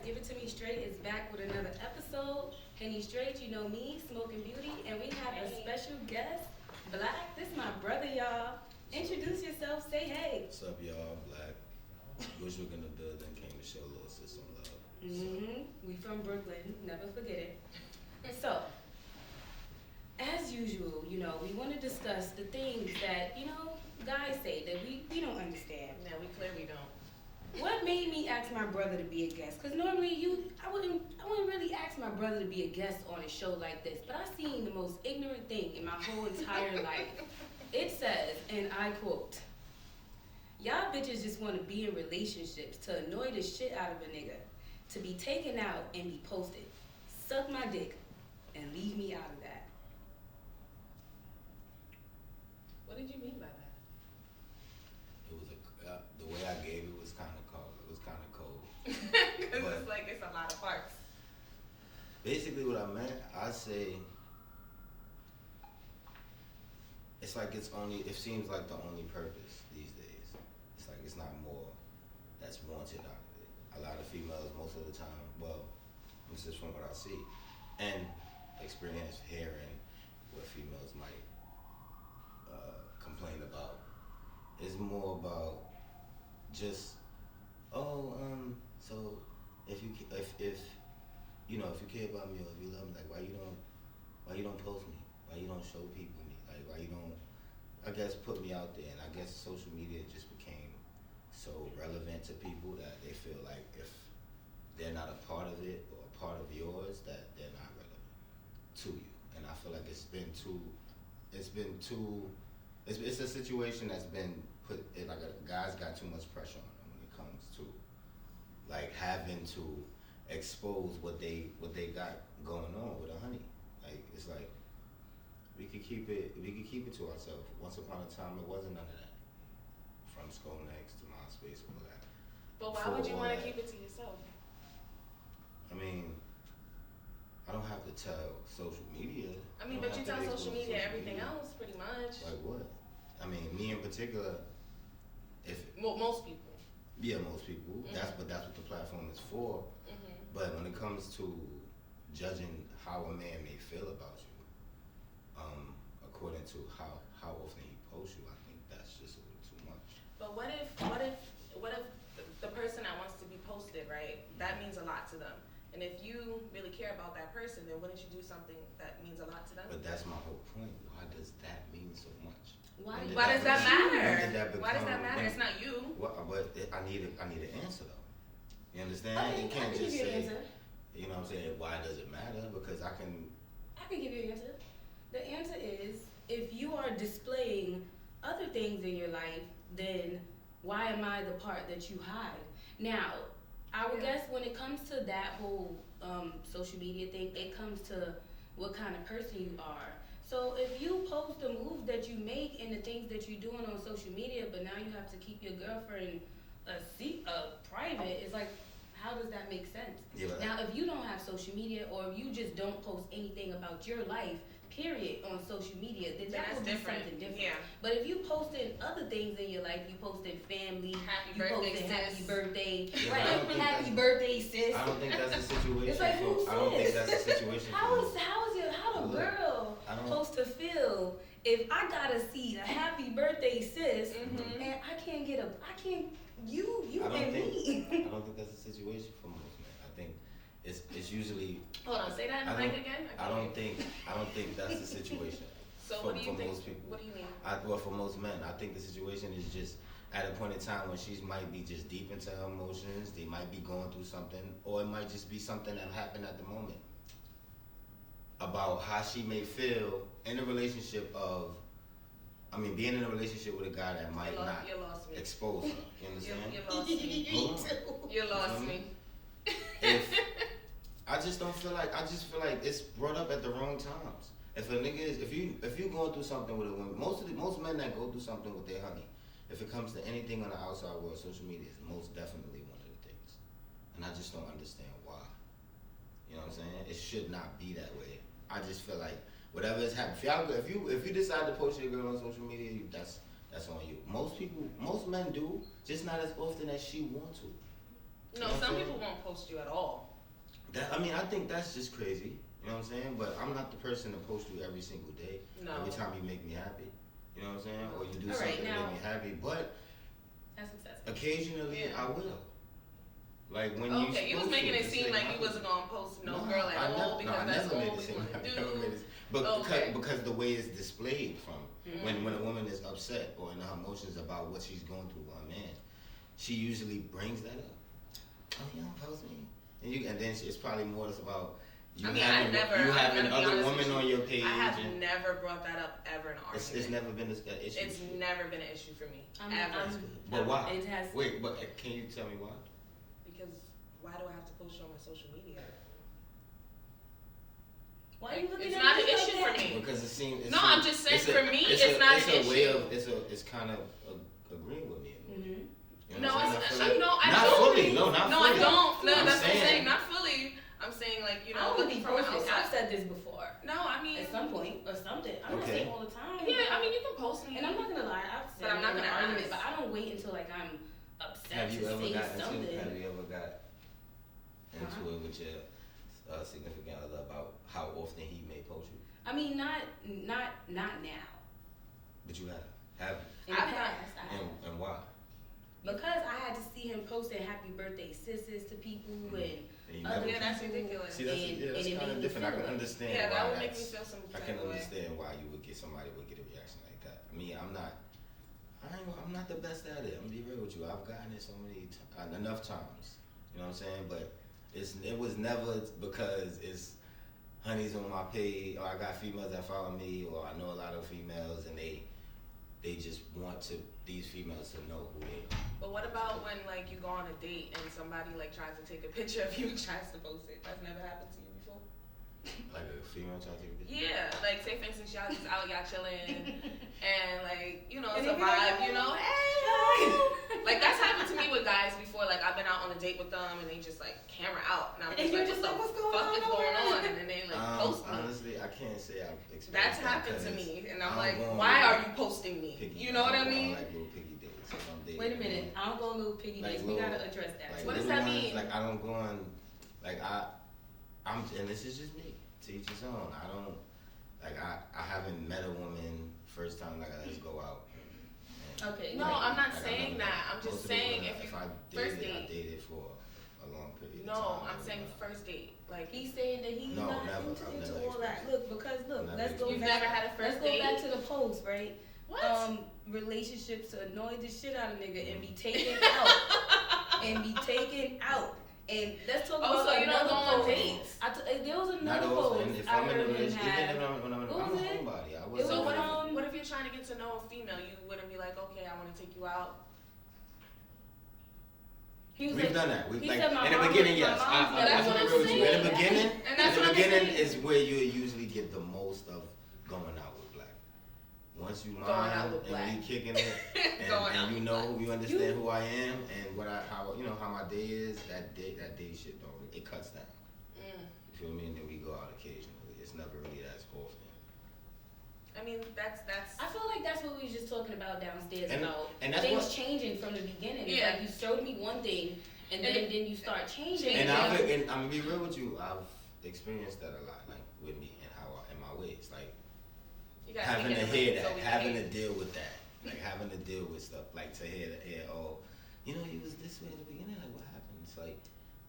Give It To Me Straight is back with another episode. Henny Straight, you know me, Smoking Beauty, and we have a special guest, Black. This is my brother, y'all. Introduce yourself, say hey. What's up, y'all? Black. Bushwick in the building. Came to show a little sis some love. We from Brooklyn, never forget it. So, as usual, we want to discuss the things that, guys say that we don't understand. No, we clearly don't. What made me ask my brother to be a guest? Because normally I wouldn't really ask my brother to be a guest on a show like this. But I seen the most ignorant thing in my whole entire life. It says, and I quote, "Y'all bitches just want to be in relationships to annoy the shit out of a nigga, to be taken out and be posted. Suck my dick and leave me out of that." What did you mean by that? It was the way I gave it was kind of cold. It was kind of cold. Because it's like it's a lot of parts. Basically, what I meant, I say, it's like it seems like the only purpose these days. It's like it's not more that's wanted out of it. A lot of females, most of the time, well, this is from what I see, and experience hearing what females might complain about. It's more about just, so if you care about me or if you love me, like why you don't post me? Why you don't show people me? Like why you don't, I guess, put me out there? And I guess social media just became so relevant to people that they feel like if they're not a part of it or a part of yours, that they're not relevant to you. And I feel like it's a situation that's been put, like a guy's got too much pressure on them when it comes to like having to expose what they got going on with a honey. Like it's like we could keep it to ourselves. Once upon a time it wasn't none of that. From Sconex to MySpace, all that. But why would you want to keep it to yourself? I mean, I don't have to tell social media. I mean, but you tell social media everything else, pretty much. Like what? I mean, me in particular, most people. Yeah, most people. Mm-hmm. That's what the platform is for. Mm-hmm. But when it comes to judging how a man may feel about you, according to how often he posts you, I think that's just a little too much. But what if the person that wants to be posted, right? That means a lot to them. And if you really care about that person, then wouldn't you do something that means a lot to them? But that's my whole point. Why does that mean so much? Why does that matter? Why does that matter? It's not you. I need an answer though. You understand? Okay, you can't I can just give you an say, answer. you know what I'm saying? Why does it matter? Because I can give you an answer. The answer is, if you are displaying other things in your life, then why am I the part that you hide? Now, I would guess when it comes to that whole social media thing, it comes to what kind of person you are. So if you post the moves that you make and the things that you're doing on social media, but now you have to keep your girlfriend private, it's like, how does that make sense? Yeah, now, if you don't have social media or you just don't post anything about your life, period, on social media, then that would be something different. Yeah. But if you posted other things in your life, you posted family, Happy you birthday, posted sis. happy birthday, Yeah, right? I don't think Happy birthday, sis. I don't think that's a situation. It's like, who I don't think says? that's a situation. How for is me. how the Look, girl I don't- supposed to feel if I gotta see a happy birthday, sis, Mm-hmm. and I can't you I don't and think, me. I don't think that's a situation for most men. I think it's usually. Hold on, say that in the mic again. I don't think that's the situation. So for, what do you for think? most people. What do you mean? Well, for most men, I think the situation is just at a point in time when she might be just deep into her emotions. They might be going through something, or it might just be something that happened at the moment about how she may feel in a relationship being in a relationship with a guy that might not You lost me. expose her. You understand? You lost me. Hold on. You lost me. If I just feel like it's brought up at the wrong times. If a nigga if you going through something with a woman, most men that go through something with their honey, if it comes to anything on the outside world, social media is most definitely one of the things. And I just don't understand why. You know what I'm saying? It should not be that way. I just feel like whatever is happening. If you decide to post your girl on social media, that's on you. Most men do, just not as often as she wants to. No, some people won't post you at all. I think that's just crazy. You know what I'm saying? But I'm not the person to post you every single day. No. Every time you make me happy. You know what I'm saying? Or you do All something right, to make me happy. But that's excessive. occasionally I will. Like when you. Okay, you was making it seem like you wasn't gonna post no girl at all because that's all we want to do. But because the way it's displayed from when a woman is upset or in her emotions about what she's going through with a man, she usually brings that up. Oh, you don't post me, and then it's probably more about you having other women on your page. I have never brought that up ever in an argument. It's never been an issue. It's never been an issue for me ever. But why? It has. Wait, but can you tell me why? Because why do I have to post you on my social media? Why are you looking it's at not me an like issue that? for me. Because it seems. No, I'm just saying for me, it's not an issue. It's kind of agreeing with me. Mm-hmm. You know I not fully. fully. No, I don't. No, that's what I'm saying. Not fully. I'm saying like I looking from outside. I've said this before. No, I mean at some point or something. I'm not saying all the time. Yeah, I mean you can post me, and I'm not gonna lie. I've said but I'm not gonna argue it. But I don't wait until like I'm upset to say something. Have you ever got into it with your significant other about how often he may post you? I mean, not now. But you have. In the past, I have. And why? Because I had to see him posting happy birthday sisters to people and other yeah, that's people. ridiculous. See, that's kind of different. I can understand. Yeah, that why would make me feel some I can type of way. understand why somebody would get a reaction like that. I mean, I'm not the best at it. I'm gonna be real with you. I've gotten it so many enough times. You know what I'm saying? But it was never because it's honeys on my page, or I got females that follow me, or I know a lot of females, and they just want these females to know who they are. But what about when like you go on a date and somebody like tries to take a picture of you and tries to post it? That's never happened to you before? Like a female trying to take a picture? Yeah, like say for instance y'all just out, y'all chilling, and like it's And a vibe, hey, like that's happened to me with guys before. Like I've been out on a date with them and they just like camera out, and I'm just like, what the fuck is going on? And then they like post me. Honestly, I can't say I've experienced That's happened to me, and I'm like, why are you posting me? You know what I mean? Like little piggy dates. Wait a minute, I don't go on little piggy dates. We gotta address that. Like what does that mean? Like I don't go on, like I'm, and this is just me. To each his own. I don't, like I haven't met a woman first time like let's go out. Okay. No, I'm not saying that. I'm just saying if I dated for a long period. No, I'm saying first date. Like he's saying that he's not into all that. Look, because let's go You've back. Never had a first let's date? go back to the post, right? What? Relationships annoy the shit out of nigga and be taken out. And let's talk about so you don't another go on post. dates? There was another Not post. often. If I I'm in a heard him relationship, have. even if I'm a homebody, I was. So what if you're trying to get to know a female? You wouldn't be like, okay, I want to take you out. We've done that. In the mom, beginning, yes. That's what I'm saying. In the beginning, And the beginning is where you usually get the most of going out with black. Once you mind and we kicking it, and you understand who I am and how my day is. That day shit it cuts down. You feel me? And then we go out occasionally. It's never really as often. I mean, that's. I feel like that's what we were just talking about downstairs about that's things changing from the beginning. It's like you showed me one thing, and then you start changing. And I'm gonna be real with you. I've experienced that a lot, like with me and in my ways, like having to hear that, having to deal with that, like having to deal with stuff, like to hear you was this way in the beginning. Like what happened? It's like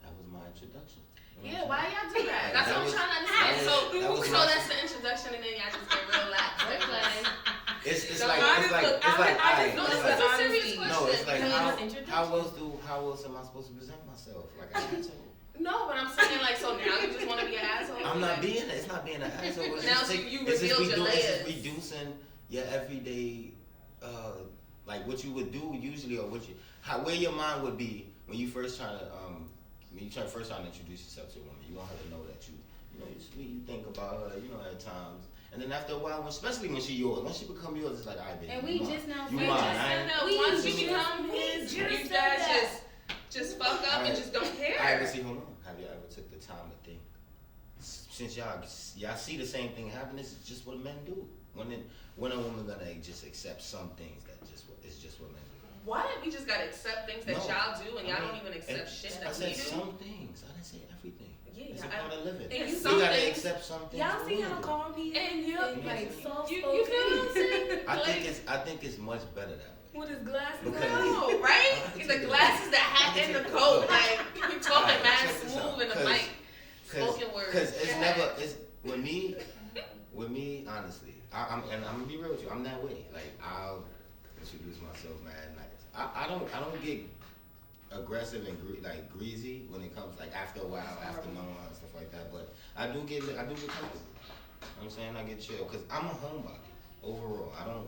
that was my introduction. Yeah, why y'all do that? That's what I'm trying to understand. So that's the introduction, and then y'all just get real lax. It's like how else am I supposed to present myself? Like an asshole? No, but I'm saying like so now you just want to be an asshole. I'm not being. It's not being an asshole. Now you revealed your layers. It's just reducing your everyday, like what you would do usually, or where your mind would be when you first trying to first trying to introduce yourself to a woman. You want her to know that you're sweet. You think about her, at times. And then after a while, especially when she's yours, once she become yours, it's like, all right, baby. And we just now you mine. Once you become his, you guys just fuck up and just don't care. All right, but see, hold on. Have you ever took the time to think? Since y'all see the same thing happen, this is just what men do. When a woman gonna just accept some things that it's just what men do. why did we just gotta accept things that y'all do and y'all don't even accept shit that we do? I said some things. I didn't say everything. Yeah, it's a part of living. And you gotta accept some things. Y'all see how calm he is? And like soft you feel what I'm saying? I think it's much better that way. With his glasses on, right? The glasses, the hat, and the coat. Like you talking mad smooth in the mic, spoken words. Because it's with me. Honestly, I'm gonna be real with you. I'm that way. Like I'll introduce myself, man. Like I don't get aggressive and greasy when it comes like after a while, after knowing and stuff like that. But I do get comfortable. You know what I'm saying? I get chill because I'm a homebody overall. I don't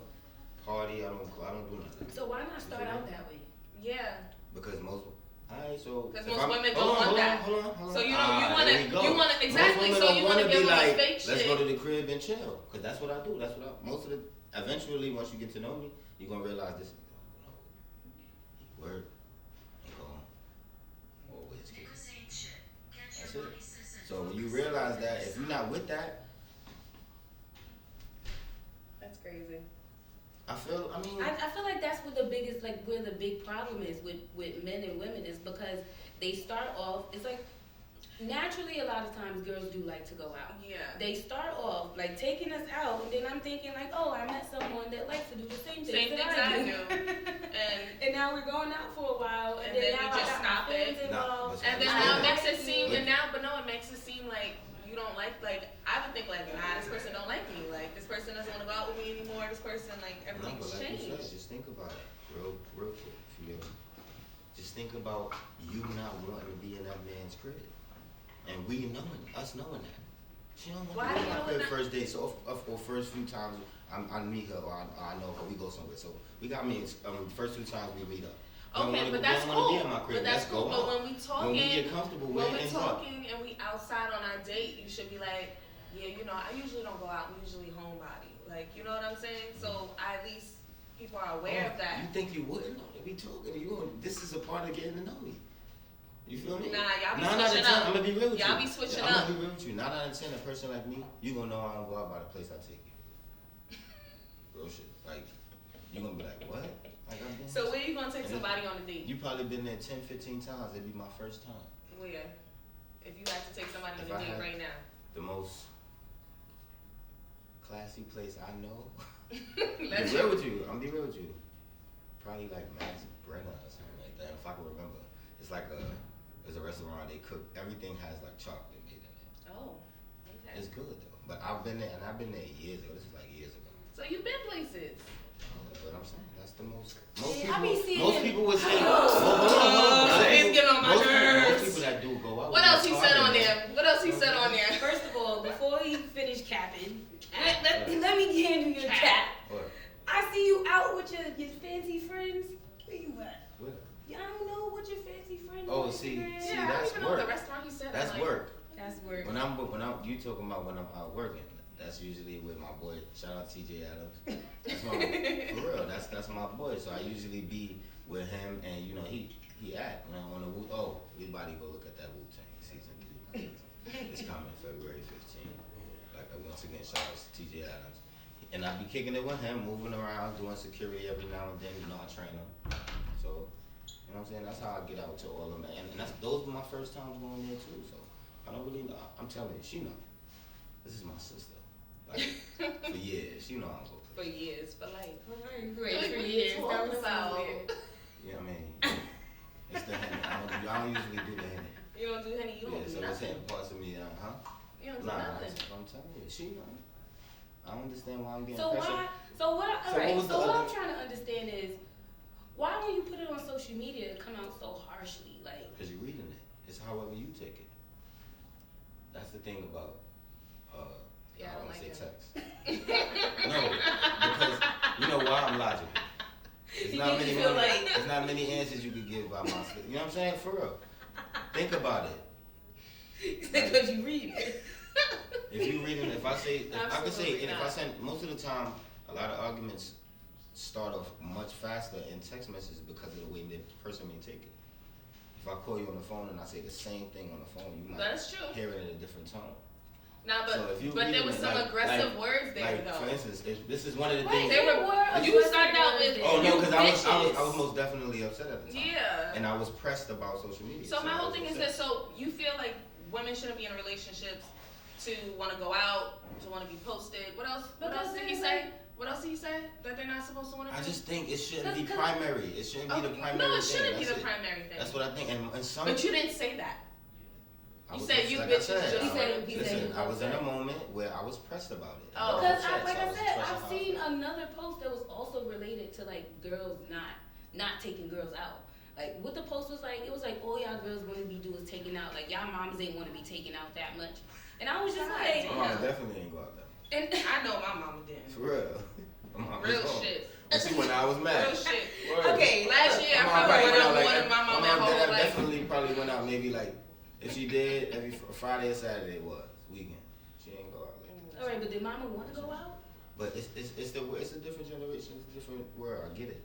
party. I don't do nothing. So why not start out that way? Yeah. Because most. Because most women don't want that. Hold on. So you want to exactly. Most So you want to give them like, fake shit. let's go to the crib and chill. Because that's what I do. Eventually, once you get to know me, you're gonna realize this. Word. And go on. Always kidding. That's it. So when you realize that, if you're not with that, that's crazy. I feel like that's what where the big problem is with men and women is because they start off, it's like, naturally a lot of times girls do like to go out. Yeah. They start off like taking us out and then I'm thinking like, oh, I met someone that likes to do the same thing that I do. And now we're going out for a while and then now we just stop it. Involved. And then now it makes it seem it makes it seem like you don't like I would think like, nah, this person don't like me. Like this person doesn't want to go out with me anymore. This person everything's changed. You said, just think about it, real quick. Just think about you not wanting to be in that man's crib, and us knowing that. She don't want to be in my crib first day. So or first few times I meet her or I know her, we go somewhere. So we got me first few times we meet up. Okay, but that's cool. But that's cool. But when we when we get comfortable, when we're talking and we outside on our date, you should be like, yeah, I usually don't go out. I'm usually homebody. Like, you know what I'm saying? So at least people are aware of that. You think you wouldn't know to be talking to you? This is a part of getting to know me. You feel me? Nah, y'all be switching up. I'm gonna be real with you. Y'all be switching up. I'm gonna be real with you. 9 out of 10, a person like me, you gonna know I don't go out by the place I take you. Real shit. Like, you gonna be like, what? So where you gonna take somebody on a date? You probably been there 10, 15 times. It'd be my first time. Where? If you had to take somebody on a date right now. The most classy place I know. Let's be real with you. I'm gonna be real with you. Probably like Max Brenner or something like that. If I can remember, it's like there's a restaurant. They cook everything has like chocolate made in it. Oh, okay. It's good though. But I've been there years ago. This is like years ago. So you've been places. But I'm saying that's the most people would say. He's getting on my nerves. Most people that do go out. What else he said on there? First of all, before he finished capping, let me handle your cap. What? I see you out with your fancy friends. Where you at? Where? I don't know what your fancy friends. Oh, see, that's work. I don't even know the restaurant he said. That's work. That's work. When you talking about when I'm out working. That's usually with my boy. Shout out TJ Adams. That's for real. That's my boy. So I usually be with him, and he on the we about to go look at that Wu-Tang season 3. It's coming February 15th. Like once again, shout out to TJ Adams, and I be kicking it with him, moving around, doing security every now and then. I train him. So you know what I'm saying. That's how I get out to all of them, and those were my first times going there too. So I don't really know. I'm telling you, she know. This is my sister. Like, for years, I'm going to for years, for life. Great, for years. That was about. Yeah, I mean, it's the Henny. I don't usually do the Henny. You don't do Henny? You don't do so nothing. It's hitting parts of me, huh? You don't do nothing. I'm telling you, she know. I don't understand why I'm getting so pressure. What I'm trying to understand is, why when you put it on social media, it come out so harshly? Like, because you're reading it. It's however you take it. That's the thing about I don't like text. No, because you know why I'm logical. There's not many answers you could give by my. You know what I'm saying? For real. Think about it. Because you read it. If you reading, if I could say, if I send most of the time, a lot of arguments start off much faster in text messages because of the way the person may take it. If I call you on the phone and I say the same thing on the phone, you might hear it in a different tone. Nah, but So if you there was some aggressive words there like, though. For instance, if this is one of the Wait, things. They were. You started out with. Oh no, because I bitches. was most definitely upset at the time. Yeah. And I was pressed about social media. So my whole thing is that so you feel like women shouldn't be in relationships to want to go out, to want to be posted. What else? What else did he say? What else did he say? That they're not supposed to want to be? I just think it shouldn't be primary. It shouldn't be the primary thing. No, it shouldn't be the primary thing. That's what I think. And some. But you didn't say that. You said you like bitches Listen, I was in a moment where I was pressed about it. Oh. Because I said, I've seen another post that was also related to like girls not taking girls out. Like what the post was like, it was like all y'all girls want to be doing is taking out. Like y'all moms ain't want to be taken out that much. And I was just like, my mama definitely ain't go out there. And I know my mama didn't. For real. Real shit. And see, when I was mad. Real shit. Word. Okay, last year I probably went out more than my mom at home. Like, definitely probably went out maybe like, if she did, every Friday or Saturday it was weekend. She ain't go out like that. all right, but did mama want to go out? But it's a different generation, it's a different world. I get it.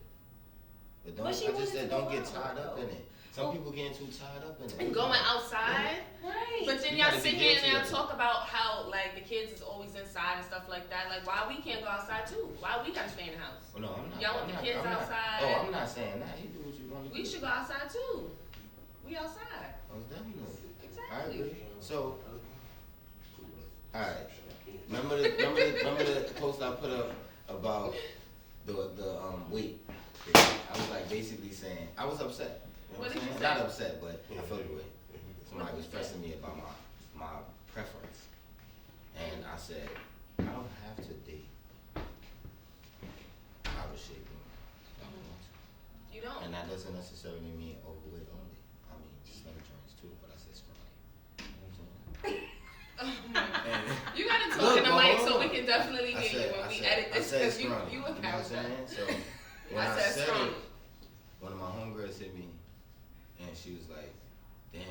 But don't get tied up in it. Some people getting too tied up in it. And going outside. Right. But then y'all sit here and y'all talk about how like the kids is always inside and stuff like that. Like why we can't go outside too? Why we gotta stay in the house? Well, no, I'm not. Y'all want the kids outside? Oh, I'm not saying that. You do what you want to do. We should go outside too. We outside. Most definitely. Exactly. I agree. So, alright. Remember the post I put up about the weight? I was like basically saying I was upset. You know what I'm saying? Not upset, but I felt the way. Somebody was pressing me about my preference, and I said I don't have to date out of shape women. I don't want to. You don't. And that doesn't necessarily mean overweight only. I mean slim joints too, but I said scrawny. You know what I'm saying? You gotta talk in the mic so we can definitely hear you when we edit this because you you know would what I'm have that. saying? So when I I said said scrawny. it, one of my homegirls hit me, and she was like, "Damn,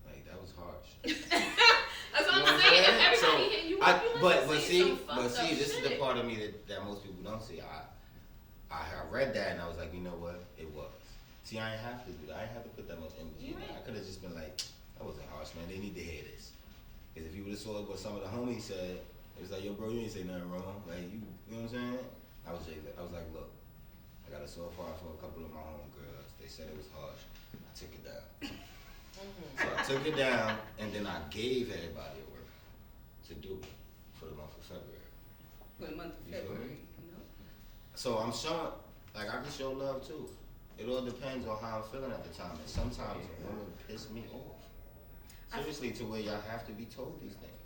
like that was harsh." That's what I'm saying. If everybody hit you up, you but see, this is the part of me that most people don't see. I read that and I was like, you know what? It was. See, I didn't have to do that. I didn't have to put that much energy in it. I could have just been like, that wasn't harsh, man. They need to hear this. Because if you would have saw what some of the homies said, it was like, yo, bro, you ain't say nothing wrong. Like, you know what I'm saying? I was like, look, I got a soft heart for a couple of my homegirls. They said it was harsh. I took it down. So I took it down, and then I gave everybody a work to do for the month of February. For the month of February. So I'm showing, like I can show love too. It all depends on how I'm feeling at the time. And sometimes women piss me off. Seriously, to where y'all have to be told these things.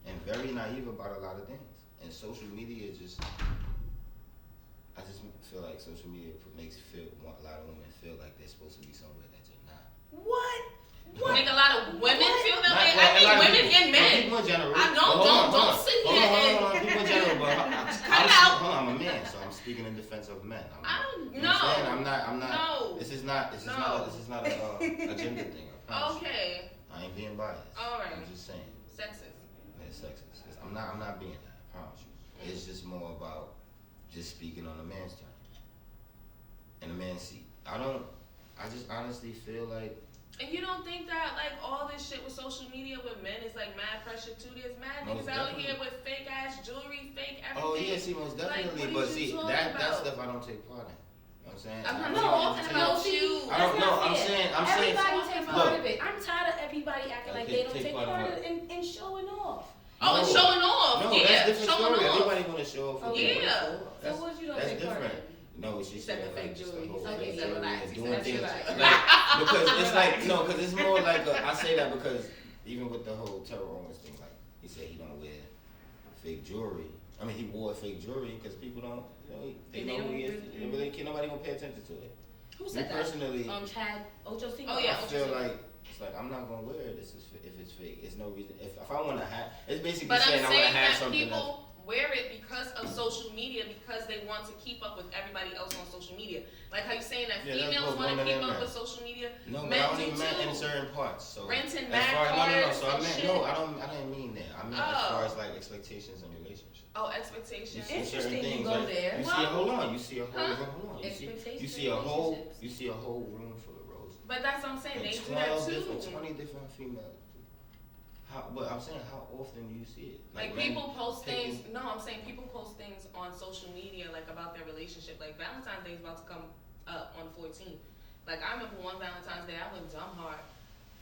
And very naive about a lot of things. And social media just, I just feel like social media makes a lot of women feel like they're supposed to be somewhere that they're not. What? Make a lot of women feel that way. I think women and men. People in general. Don't sit here and. Hold on, people in general, but hold on, I'm a man, so I'm speaking in defense of men. I don't You know. I'm not. No. This is not a gender thing. I promise Okay. you. I ain't being biased. All right. I'm just saying. Sexist. It's sexist. I'm not being that. I promise you. It's just more about just speaking on a man's term and a man's seat. I just honestly feel like. And you don't think that like all this shit with social media with men is like mad pressure too? There's mad niggas out here with fake ass jewelry, fake everything. Oh yeah, see, most definitely. Like, but see, that stuff I don't take part in. You know what I'm saying? I'm not talking about you. I don't know. I'm saying. Everybody takes part of it. I'm tired of everybody acting like they don't take part of it and showing off. Oh, and showing off. No, yeah, that's different story. Everybody want to show off. Yeah. So what you don't take part in? No, she said the fake jewelry. Okay, so relax. Doing things Like, because it's like because it's more like I say that because even with the whole Terror Owens thing, like he said he don't wear fake jewelry. I mean, he wore fake jewelry because people don't, they know who he is. Really, nobody gonna pay attention to it. Who said that? Personally, Chad Ocho Cinco. Oh yeah. I feel like it's like I'm not gonna wear this if it's fake. It's no reason. If I want to have, it's basically But saying I'm I want to saying have that something. people wear it because of social media, because they want to keep up with everybody else on social media. Like how you saying that females want to keep up with social media. No, but men I only do meant in too. certain parts. So Renting as mad far cars so I and meant shit. no. I didn't mean that. I meant as far as like expectations in relationships. Oh, expectations. Interesting you go there. You see, hold on. You see a whole room. Expectations You see a whole room full of roses. But that's what I'm saying. And They do that too. 20 different females. But I'm saying, how often do you see it? Like people post things. No, I'm saying people post things on social media like about their relationship. Like Valentine's Day is about to come up on the 14th. Like I remember one Valentine's Day I went dumb hard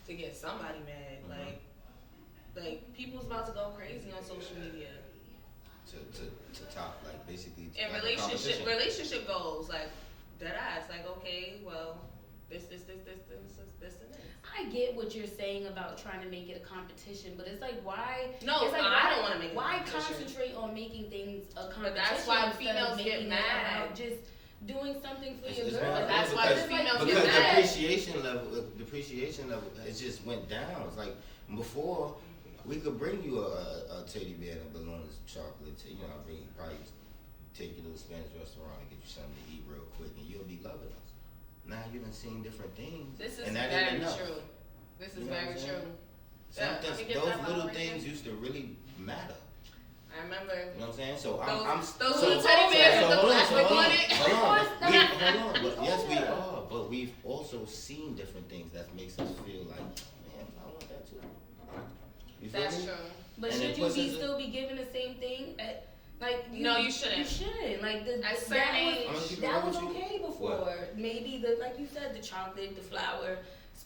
to get somebody mad. Mm-hmm. Like people's about to go crazy on social media. To top, like basically. And like relationship goals, like dead ass. Like okay, well, this and this. I get what you're saying about trying to make it a competition, but it's like why? No, it's like, I don't want to make it. Why concentrate on making things a competition? But that's why females get mad. Just doing something for your it's girl. But that's why females get because mad. depreciation level, it just went down. It's like before, we could bring you a teddy bear and a balloon of chocolate. I'll bring you, probably take you to the Spanish restaurant and get you something to eat real quick, and you'll be loving us. Now you done seen different things. This is and that very ain't enough. true. This is You know very true. Those little things used to really matter. I remember. You know what I'm saying? So those little teddy bears with the plastic on it. Hold on. But yes, we are. But we've also seen different things that makes us feel like, man, I want that too. You feel That's me? true. But And should you still be given the same thing? No, you shouldn't. You shouldn't. Like that was okay before. What? Maybe like you said, the chocolate, the flour,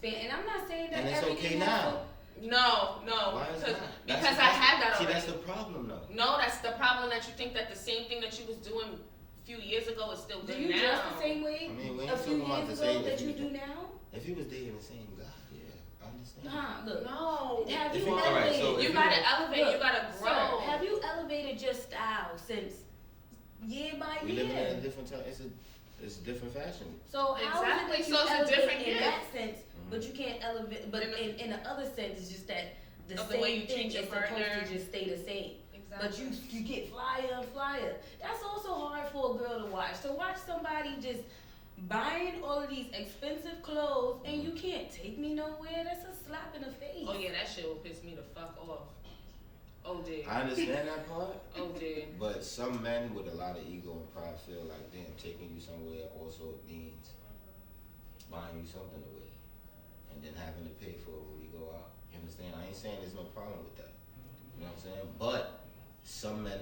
and I'm not saying that. And it's everything okay now. No. Why is that? Because I had that already. See, that's the problem, though. No, that's the problem, that you think that the same thing that you was doing a few years ago is still good now. Do you dress the same way a few years ago that you do now? If you was dating the same guy, yeah, I understand. Look. No. Have you elevated? You gotta elevate. You gotta grow. Sir, have you elevated your style since year by year? We live in a different time. It's a different fashion. So how exactly. is it that you so elevate different in that sense, but you can't elevate? But in the other sense, it's just that the same thing is supposed to just stay the same. Exactly. But you get flyer and flyer. That's also hard for a girl to watch. To watch somebody just buying all of these expensive clothes and you can't take me nowhere. That's a slap in the face. Oh yeah, that shit will piss me the fuck off. Oh dear. I understand that part. Oh dear. But some men with a lot of ego and pride feel like, damn, taking you somewhere also means buying you something to wear and then having to pay for it when we go out. You understand? I ain't saying there's no problem with that. You know what I'm saying? But some men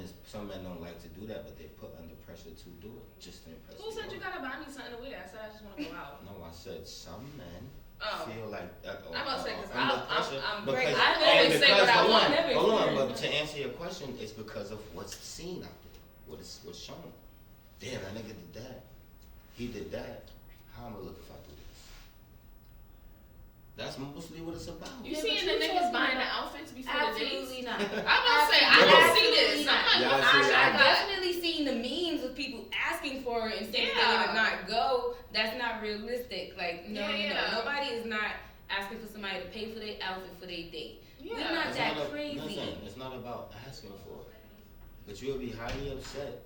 don't like to do that, but they're put under pressure to do it just to impress. Who said you gotta buy me something to wear? I said I just want to go out. No, I said some men feel like I'm about to say because I'm because, I always say what I want. Hold on, but to answer your question, it's because of what's seen out there, what's shown. Damn, that nigga did that. He did that. How am I look if I do this? That's mostly what it's about. You seeing the niggas buying the outfits before the dates? Absolutely not. I'm about to say I don't see this. I've definitely seen the memes of people asking for it and saying they're gonna not go. That's not realistic. Like no. Nobody is not asking for somebody to pay for their outfit for their date. Yeah. We're not that crazy. Listen, it's not about asking for it, but you'll be highly upset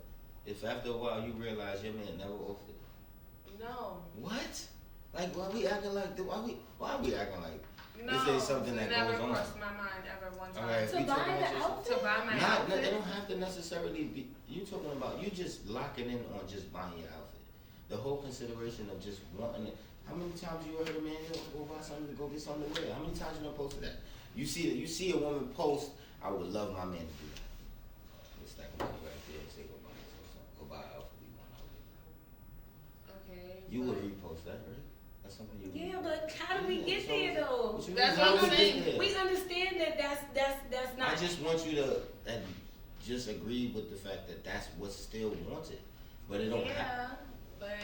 if after a while you realize your man never offered it. No. What? Like why we acting like No, this is something that never goes on. crossed my mind ever one time. Right, to buy the outfit? To buy my Not, outfit? they don't have to necessarily be. You talking about you just locking in on just buying your outfit. The whole consideration of just wanting it. How many times you heard a man go buy something to go get something to wear? How many times you done posted that? You see a woman post, I would love my man to do that. It's like money right there. Say go buy something. Go buy an outfit we want out there. Okay. You would repost that, right? That's something you. Yeah, but how do we get there though? That's what I'm saying. We understand that that's not. I just want you to just agree with the fact that that's what's still wanted, but it don't happen. But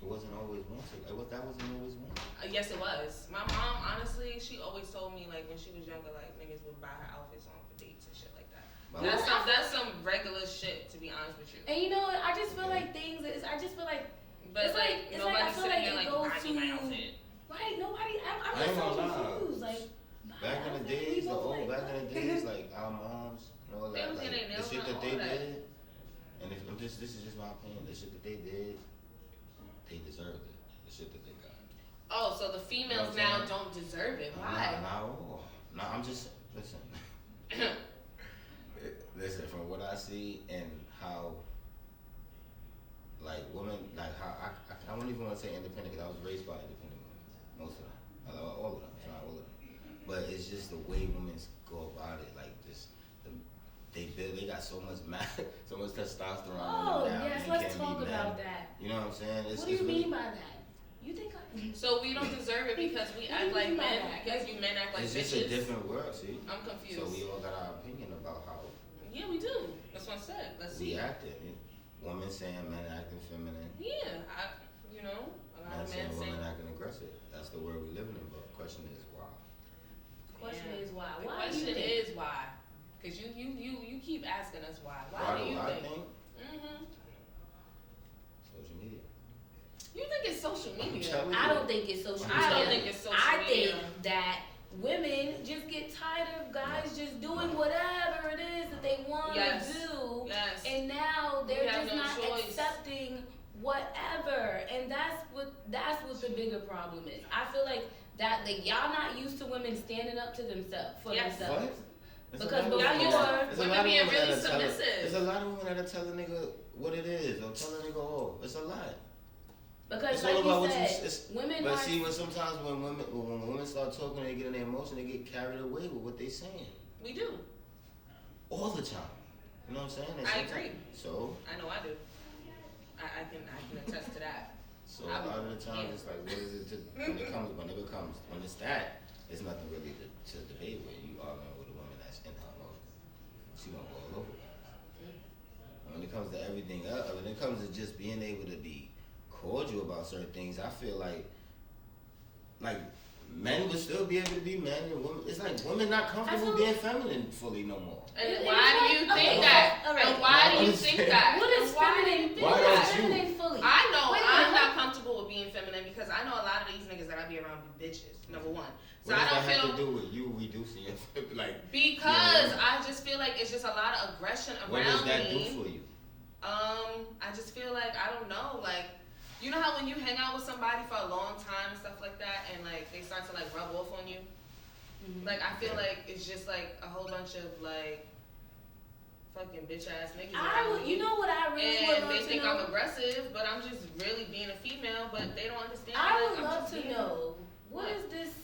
it wasn't always wanted. That wasn't always wanted. Yes, it was. My mom, honestly, she always told me like when she was younger, like niggas would buy her outfits on for dates and shit like that. That's some regular shit, to be honest with you. And you know what? I just feel like things is. I just feel like. But it's nobody's I feel sitting like here it like goes buying my outfit. Right, nobody. I'm I ain't just so gonna lie. confused. Like Back in the days, like our moms and all that, like the shit that they did, and this is just my opinion. The shit that they did, they deserved it. The shit that they got. Oh, so the females now don't deserve it? Why? No, I'm just listen. Listen, from what I see and how. Like women, like how I don't even want to say independent because I was raised by independent women, most of them, all of them, if not all of them. But it's just just the way women go about it. Like just they got so much so much testosterone. Oh in them now, yes, and let's can't talk be men. about that. You know what I'm saying? What do you mean by that? You think So we don't deserve it because we What do act you like mean by men, that? because you men act like It's bitches. just a different world, see? I'm confused. So we all got our opinion about how Yeah, we do. That's what I said. Let's we see. acting. Women saying men acting feminine. Yeah, a lot Men of saying men women say. acting aggressive. That's the world we living in. But the question is why? Question is why? The Why do you question think? is why? Because you keep asking us why. Why Why do do you I think? think? Mm-hmm. Social media. You think it's social media? telling I don't think it's social media. I don't think it's social I media. think that women just get tired of guys just doing whatever it is that they want Yes. to do. Yes. And now We they're have just no not choice. accepting whatever. And that's what the bigger problem is. I feel like that y'all not used to women standing up to themselves for Yes. themselves. What? There's Because a lot of before- women that- there's a women lot of being women really that'll tell a- submissive. There's a lot of women that'll tell a nigga what it is or tell a nigga off. It's a lot. Because It's like all about you what said, it's, women but are see, sometimes when women start talking, they get in their emotion, they get carried away with what they saying We do. all the time. You know what I'm saying? And I sometimes- agree. So, I know I do. I can attest to that. a lot of the times yeah. it's like, what is it to, when it's that, it's nothing really to debate with. You arguing with a woman that's in her emotion. She gonna go all over it. And when it comes to everything else, when it comes to just being able to be cordial about certain things, I feel like men would still be able to be men and women. It's like women not comfortable being feminine fully no more. And why do you think that? All right. And why do you think that? What is And why do you feminine? think Why What don't is that? you? feminine fully? I know Wait a I'm minute, not comfortable with being feminine because I know a lot of these niggas that I be around be bitches. Number one, so What I does don't that have feel to do with you reducing your because Yeah. I just feel like it's just a lot of aggression What around does that me. do for you? I just feel like I don't know, like you know how when you hang out with somebody for a long time and stuff like that, and like they start to like rub off on you. Mhm. Like I feel like it's just like a whole bunch of like fucking bitch ass niggas. You know what I really would and love they to think know? I'm aggressive, but I'm just really being a female. But they don't understand. I like, would I'm love just to being- know what What? is this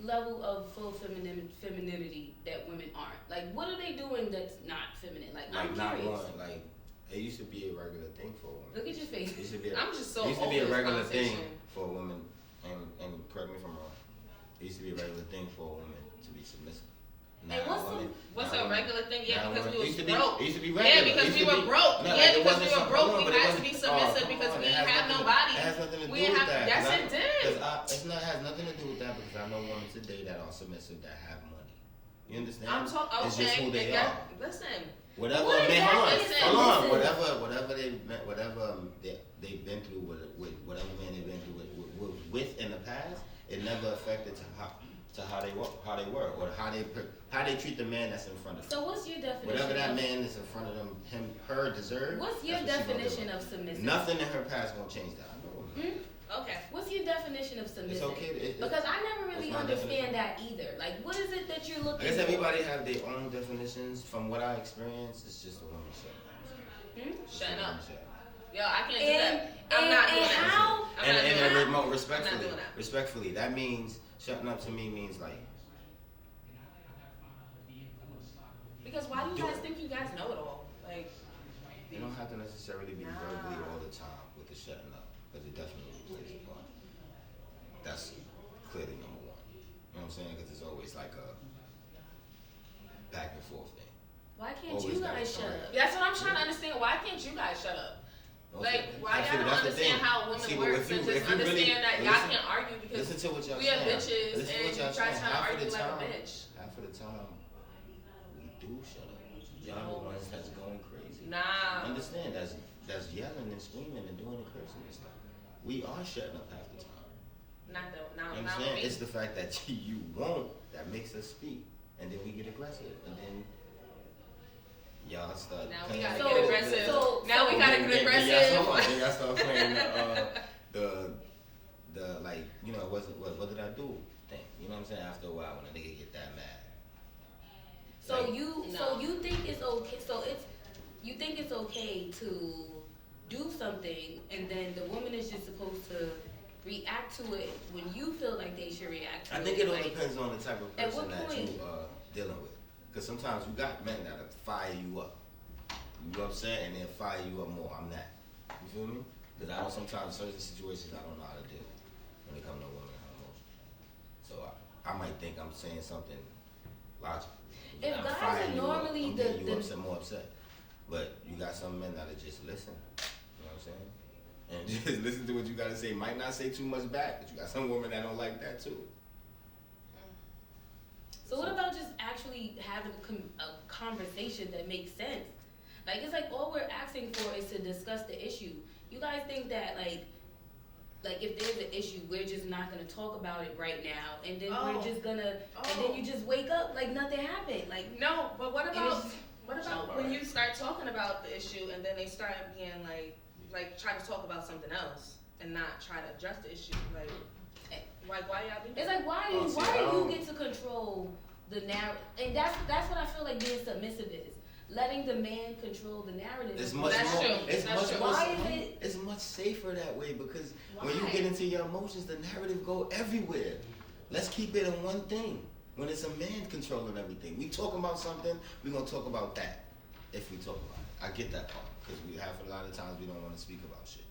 level of full femininity that women aren't. Like, what are they doing that's not feminine? Like, I'm Not curious. one. Like it used to be a regular thing for a woman. Look at your face. It used to be I'm just so it used to over be a this regular thing conversation. for a woman, and correct me if I'm wrong. It used to be a regular thing for a woman to be submissive. And What's a regular thing? Yeah, because we was broke. It used to be Yeah, regular. because It used we to were be- broke. No, Yeah, like, it because wasn't we were some- broke. no, We but it had to wasn't- be submissive come because on, we it has have nothing- nobody. It has nothing to do We with have- that. yes, And it did. It has nothing to do with that because I know women today that are submissive that have money. You understand? I'm talking. Okay, It's just who they and are. that- Listen, Whatever, What man, hold on, exactly is hold on. submissive? Whatever they've been through with whatever man they've been through with in the past, it never affected to how they were, or how they treat the man that's in front of them. So what's your definition? Whatever that of, man that's in front of them, her deserve. What's your that's what she gonna definition do. of submissive? Nothing in her past gonna change that. I know. okay. What's your definition of submissive? It's okay. Because I never really it's my understand that either. Like, what is it that you're looking I guess for? everybody have their own definitions. From what I experienced, it's just a woman shutting up. Shut up. Shut up. Yo, I can't do And- that. I'm not doing and that. how- I'm not doing that. remote, I'm not respectfully, doing that. respectfully, that means shutting up to me means like Because why do you guys think you guys know it all? Like, you don't have to necessarily be Nah. verbally all the time with the shutting up, but it definitely plays a part. That's clearly number one. You know what I'm saying? Because it's always like a back and forth thing. Why can't Always you gotta guys shut correct. up? that's what I'm trying to understand. Why can't you guys shut up? Like, why Actually, y'all don't that's the understand thing. how women See, but work? if you- And if just you really- understand that y'all listen- can't argue because Listen to what y'all we are saying. bitches Listen to and what you y'all try saying. to Half of argue the like a time, bitch. half of the time, we do shut up. Y'all the ones that's going crazy. Nah. Understand? That's yelling and screaming and doing the cursing and stuff. We are shutting up half the time. Not though. You Not understand? me. It's the fact that you won't that makes us speak, and then we get aggressive, and then y'all start. Now we playing gotta the- get aggressive. so- Now we gotta get aggressive. Then y'all start playing the like, you know, what did I do thing. You know what I'm saying? After a while, when a nigga get that mad. So Like, you think it's okay? So you think it's okay to do something, and then the woman is just supposed to react to it when you feel like they should react to it. I think it all like, depends on the type of at person what that point? you are dealing with. Because sometimes you got men that'll fire you up. You upset and they'll fire you up more. I'm that. You feel me? Because I know sometimes certain situations I don't know how to deal with when it comes to women and her emotions. So I might think I'm saying something logical. If I'm guys firing are you up, normally I'm the- getting you the- upset, more upset. But you got some men that'll just listen. You know what I'm saying? And just listen to what you gotta say. Might not say too much back, but you got some women that don't like that too. So what about just actually having a conversation that makes sense? Like, it's like all we're asking for is to discuss the issue. You guys think that like if there's an issue, we're just not gonna talk about it right now, and then we're just gonna, and then you just wake up like nothing happened. Like, No, but what about when alright. you start talking about the issue and then they start being like try to talk about something else and not try to address the issue? Like why y'all do that? it's like why do you get to control the narrative? And that's what I feel like being submissive is. Letting the man control the narrative. It's much That's more. true. It's That's much true. more. Why is it? It's much safer that way because when you Why? get into your emotions, the narrative go everywhere. Let's keep it in one thing. When it's a man controlling everything, we talking about something, we gonna talk about that. If we talk about it, I get that part because we have a lot of times we don't want to speak about shit.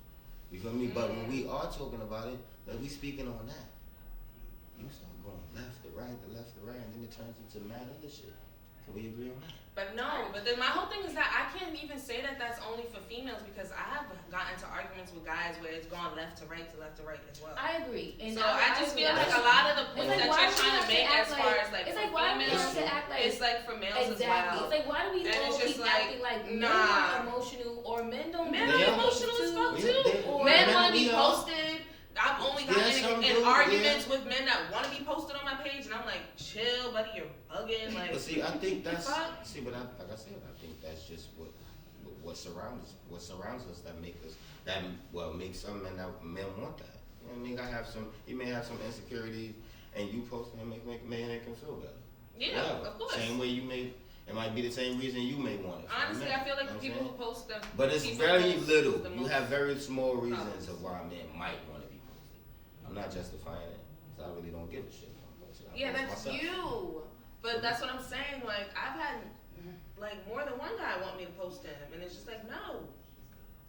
You feel me? But when we are talking about it, like we speaking on that. You start going left to right, and then it turns into mad other shit. Can we agree on that? But no, but then my whole thing is that I can't even say that that's only for females because I have gotten into arguments with guys where it's gone left to right as well. I agree. And So I just feel like a lot of the points that you're trying to make as far as like it's for like why do we females, have to act like it's like for males exactly. as well. It's like why do we And all it's just keep like, acting like men nah. are emotional or men don't? Men do are Yeah. emotional as fuck Yeah, too. or Men men want to be are. posted. I've only Yeah, gotten some in do, arguments with men that want to be posted on my page, and I'm like, chill, buddy, you're bugging. Like, But see, I think that's fuck? but like I said, I think that's just what surrounds us that makes some men want that. You know what I mean? You may have some insecurities, and you post and make him feel better. yeah, Whatever. of course. Same way it might be the same reason you may want it. Honestly, men. I feel like You know the what people I'm who post them. but it's people very post little. the You most have very small reasons problems. of why a man might want to be posted. I'm not justifying it, because I really don't give a shit. Yeah, post that's myself. you. But that's what I'm saying. Like, I've had like more than one guy want me to post him, and it's just like, no,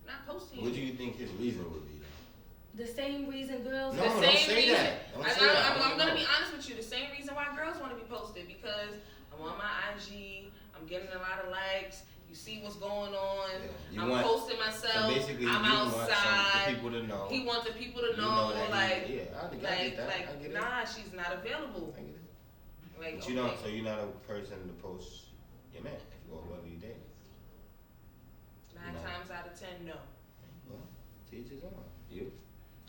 not posting. What do you think his reason would be, though? The same reason girls. No, The don't same say reason. that. Don't say that. I I'm wanna gonna know. be honest with you. The same reason why girls want to be posted because I'm on my IG. I'm getting a lot of likes. You see what's going on. Yeah, I'm posting myself. So basically, I'm you want outside. the people to know. He wants the people to You know, that like, I get that. I get it. nah, she's not available. I get it. Like, But you don't. So you're not a person to post your man or whoever you date. 9 times out of 10, no. Well, teach his own. You.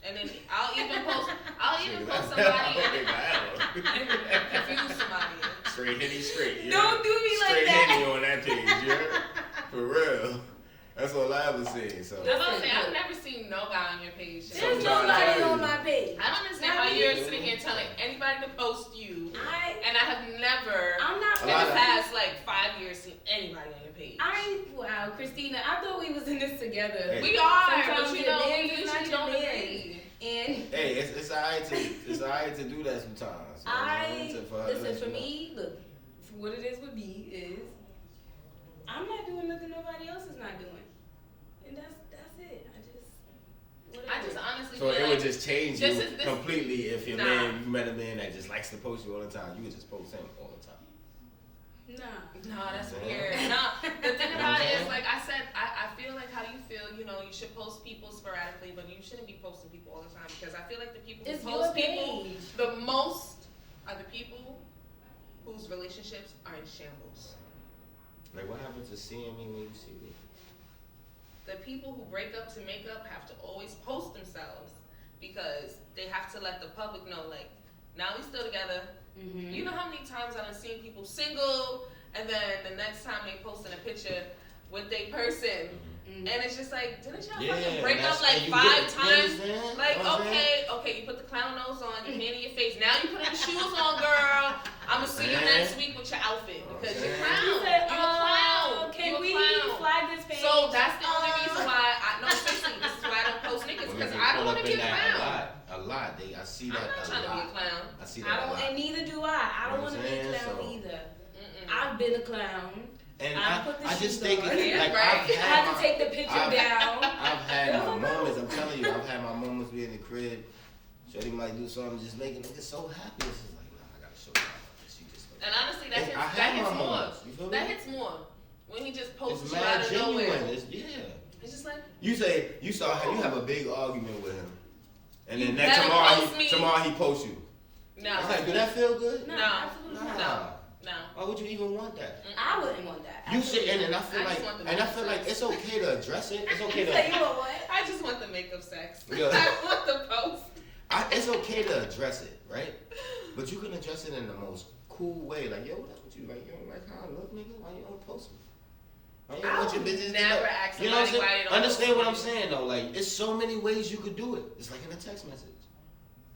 And then I'll even post somebody and confuse somebody. Straight hitty straight. Don't do me like Straight that. hitty on that page, yeah. For real. That's all I ever seen. So. That's what I'm saying. I've never seen no guy on your page. There's Sometimes nobody I- on my page. I don't understand Not how me. you're sitting here telling anybody to post you, and I have never I'm not A in lot the of- past like 5 years seen anybody on your page. Wow, Christina, I thought we was in this together. Hey. We are, Sometimes but you your know, man we is usually not your don't man. agree. And Hey, it's alright to do that sometimes. You know what I mean? For her to let listen, for you know. me, look, for what it is with me is I'm not doing nothing nobody else is not doing. And that's it. I just honestly So feel it like would just change this you is- this- completely if your Nah. man, you met a man that just likes to post you all the time. You would just post him all the time. No, that's Yeah. weird. No, the thing about it is, like I said, I feel like how you feel, you know, you should post people sporadically, but you shouldn't be posting people all the time because I feel like the people who It's post your people page. the most are the people whose relationships are in shambles. Like, what happens to seeing me when you see me? The people who break up to make up have to always post themselves because they have to let the public know, like, now we still together. Mm-hmm. You know how many times I've seen people single and then the next time they posting a picture with their person Mm-hmm. and it's just like, didn't y'all Yeah, fucking break that's- up like and you 5 get- you times? understand? Like, You know what I'm saying? okay, you put the clown nose on, you're painting your face. Now you put the shoes on, girl. I'ma see you Man. next week with your outfit because you're Man. clown. You said, You're a clown. Can You're a we clown. flag this page? So that's the only reason why seriously, this is why I don't post niggas because Women I don't pull want up to in be a that clown. A lot. do I don't You know want to what be a I'm clown saying? either. I've been a clown. And put the I just shoes think on. it's Yeah, like right. I've I had had to take the picture down. I've had my Oh, no. moments. I'm telling you, I've had my moments be in the crib. Shorty might do something, just making niggas so happy. It's just like, nah, I gotta show you. She just. Like, And honestly, that I hits have my more. moments. You feel me? That hits more when he just posts It's you out mad of genuine. nowhere. It's It's just like you say you saw how you have a big argument with him, and You then next better post me. tomorrow he posts you. no, It's like, do that feel good? No, No. absolutely Nah. not. no. Why would you even want that? I wouldn't want that. You should, Absolutely and I not. feel I just like, want the and I makeup feel like sex. it's okay to address it. It's okay So you to. want what? I just want the makeup sex. Yeah. I want the post. It's okay to address it, right? But you can address it in the most cool way. Like, yo, what up with you? Like, you don't like how I look, nigga? Why you don't post me? Why you don't I want your would bitches to never know? ask You know what I'm somebody why saying? they don't Understand what I'm post me. saying though? Like, it's so many ways you could do it. It's like in a text message.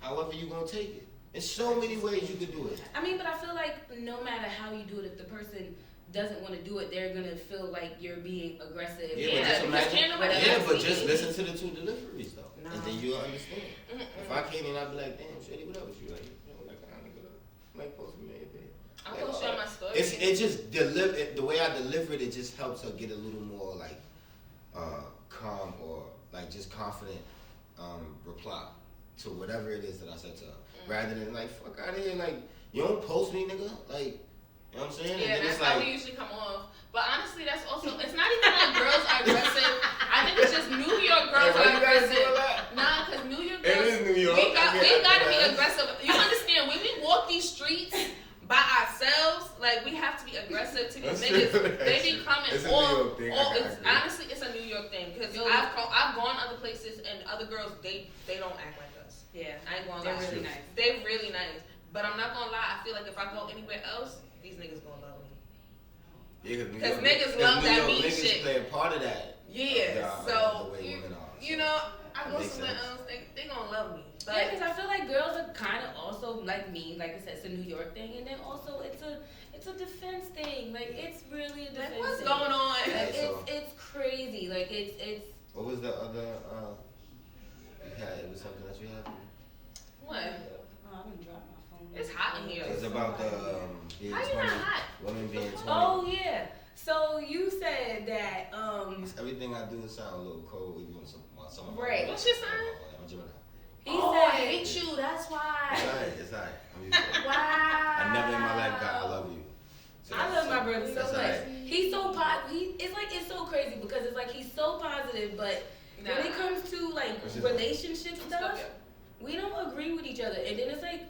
However you gonna take it. It's so many ways you could do it. I mean, but I feel like no matter how you do it, if the person doesn't want to do it, they're gonna feel like you're being aggressive. Yeah, but Yeah, just because imagine. can't nobody Yeah, else but see just it. listen to the two deliveries though, No. and then you'll understand. Mm-mm. If I came in, I'd be like, damn, shitty, what up with you? Like, you know, like, I nigga, like, post me, man, babe. I'll post you on my story. It just the way I deliver it, it just helps her get a little more like calm or like just confident reply to whatever it is that I said to her, rather than like fuck out of here, like you don't post me, nigga, like you know what I'm saying? Yeah, and then that's it's how like, we usually come off. But honestly, that's also, it's not even like girls are aggressive. I think it's just New York girls Hey, why are you gotta do aggressive. all that? Nah, because New York It girls, is New York. we gotta be Yeah. aggressive. You understand, when we walk these streets by ourselves, like we have to be aggressive to these That's niggas. true. They be coming It's a all, New York thing. I it's, agree. honestly, it's a New York thing. Because Yo. I've gone other places and other girls, they don't act like us. Yeah, I ain't gonna they're lie. really nice. They're really nice. But I'm not gonna lie, I feel like if I go anywhere else, these niggas gonna love me. yeah, Because niggas love New that York mean niggas shit. play a part of that. Yeah, The so way women are. you know, I go Makes somewhere sense. else, they gonna love me. Yeah, But because I feel like girls are kind of also like me. Like I said, it's a New York thing, and then also it's a defense thing. Like it's really a defense like, what's thing. going on? Like Yeah, so- it's crazy. Like it's. What was the other? You had it was something that you had. What? Oh, I'm gonna drop my phone. It's hot in here. It was about the being How you 20, not hot? women being 20. Oh yeah. So you said that Everything I do sound a little cold. Even some of my Right. What's your sign? I'm a Gemini. he Oh, said I hate you. That's why. It's alright. It's alright. I'm used to it. Wow. I never in my life got I love you. So I love my brother so that's much. alright. He's so it's so crazy because it's like he's so positive, but when it comes to like What's his relationship I'm stuff, stuck we don't agree with each other. And then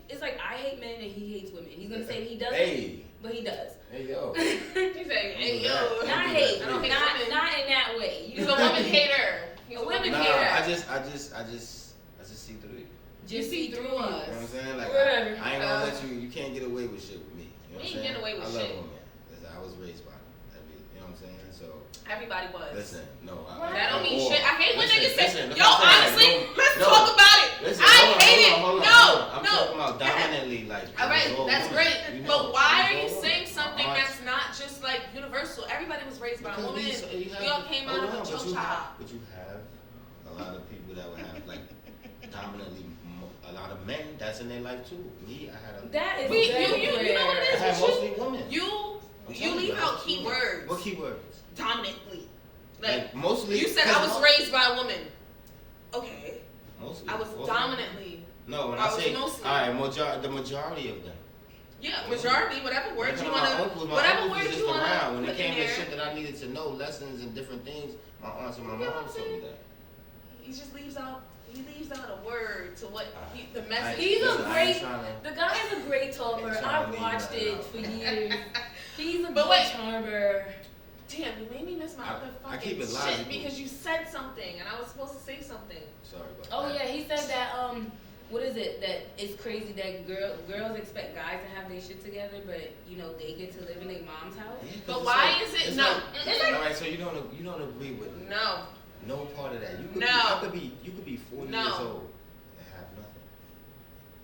it's like I hate men and he hates women. He's gonna say that he doesn't, Hey. but he does. Hey yo. You say, hey yo. Not hate, I don't hate not women. not in that way. He's a woman hater. He's a A woman women Nah, hater. I just see through it. Just see through us. You know what I'm saying? Like Whatever. I ain't gonna let you can't get away with shit with me. You know what I'm We ain't saying? getting away with I shit. love women. Listen, I was raised by them. You know what I'm saying? So Everybody was. listen, no. That don't mean shit. I hate when niggas say, listen, yo, that's what I'm honestly, saying. let's No. talk about it. Listen, I hold on, hate it. hold on, No, hold on. I'm no. talking about dominantly, like. All right, it was all that's women. great. You know, But why it are was you all saying women. something My aunts- that's not just like universal? Everybody was raised by a Because woman. you have- We all came out of a hold on, choke child. But you have a lot of people that would have like dominantly a lot of men that's in their life too. Me, I had a. That is We- very you know what it I is? had You- mostly women. You I'm you telling leave I out had women. keywords. What keywords? Dominantly. Like mostly. You said I was raised by a woman. Okay. Mostly. I was Mostly. dominantly. No, when I I, was say mostly. the majority of them. Yeah, majority, whatever word Because you my wanna, uncles, my whatever uncles word was just you wanna around. When put it came in to there. shit that I needed to know, lessons and different things, my aunts and my You know mom what I'm told me saying? that. He just leaves out. He leaves out a word to what the I- message. He's a listen, I great. ain't tryna- The guy is a great talker. Ain't tryna I've leave watched nothing it out. for years. He's a But good wait. charmer. Damn, you made me miss my I other keep fucking it shit logical. because you said something and I was supposed to say something. Sorry about Oh that. yeah, he said that what is it that it's crazy that girls expect guys to have their shit together, but you know they get to live in their mom's house. Yeah, 'cause But it's why like- is it it's no? like- It's like, all right, so you don't agree with no. no part of that. You could No. you could be 40 No. years old and have nothing.